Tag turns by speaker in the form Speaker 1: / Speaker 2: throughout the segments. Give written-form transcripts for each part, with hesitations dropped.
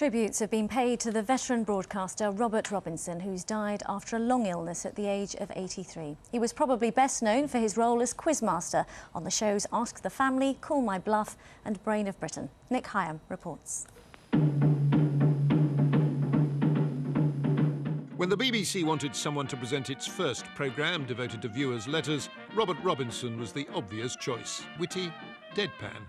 Speaker 1: Tributes have been paid to the veteran broadcaster Robert Robinson, who's died after a long illness at the age of 83. He was probably best known for his role as quizmaster on the shows Ask the Family, Call My Bluff and Brain of Britain. Nick Higham reports.
Speaker 2: When the BBC wanted someone to present its first programme devoted to viewers' letters, Robert Robinson was the obvious choice. Witty, deadpan,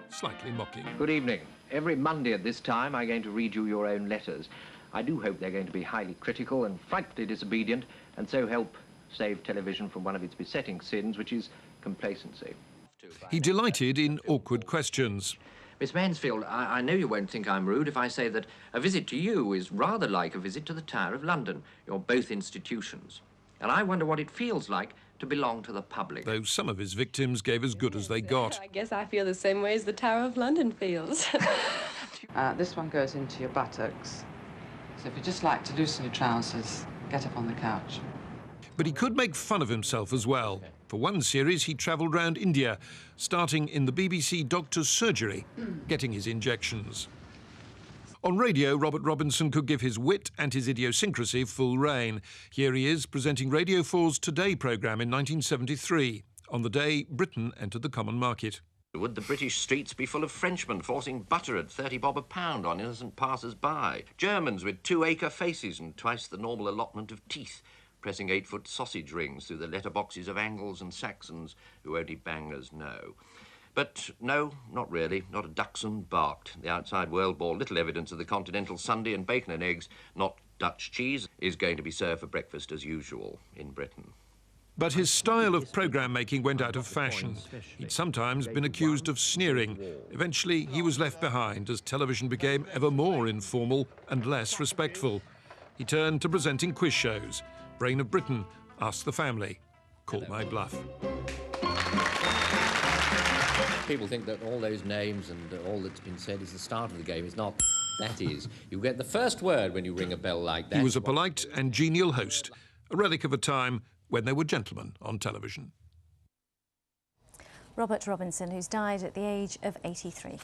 Speaker 2: slightly mocking.
Speaker 3: Good evening. Every Monday at this time, I'm going to read you your own letters. I do hope they're going to be highly critical and frightfully disobedient, and so help save television from one of its besetting sins, which is complacency.
Speaker 2: He delighted in awkward questions.
Speaker 3: Miss Mansfield, I know you won't think I'm rude if I say that a visit to you is rather like a visit to the Tower of London. You're both institutions. And I wonder what it feels like to belong to the public.
Speaker 2: Though some of his victims gave as good as they got.
Speaker 4: I guess I feel the same way as the Tower of London feels.
Speaker 5: This one goes into your buttocks. So if you just like to loosen your trousers, get up on the couch.
Speaker 2: But he could make fun of himself as well. For one series, he travelled round India, starting in the BBC doctor's surgery, getting his injections. On radio, Robert Robinson could give his wit and his idiosyncrasy full rein. Here he is presenting Radio 4's Today programme in 1973, on the day Britain entered the common market.
Speaker 6: Would the British streets be full of Frenchmen forcing butter at 30 bob a pound on innocent passers-by? Germans with 2-acre faces and twice the normal allotment of teeth, pressing 8-foot sausage rings through the letterboxes of Angles and Saxons who only bangers know. But no, not really. Not a dachshund barked. The outside world bore little evidence of the continental Sunday, and bacon and eggs, not Dutch cheese, is going to be served for breakfast as usual in Britain.
Speaker 2: But his style of programme making went out of fashion. He'd sometimes been accused of sneering. Eventually, he was left behind as television became ever more informal and less respectful. He turned to presenting quiz shows. Brain of Britain, Ask the Family, Call My Bluff.
Speaker 7: People think that all those names and all that's been said is the start of the game. It's not. That is. You get the first word when you ring a bell like that.
Speaker 2: He was a polite and genial host, a relic of a time when they were gentlemen on television.
Speaker 1: Robert Robinson, who's died at the age of 83.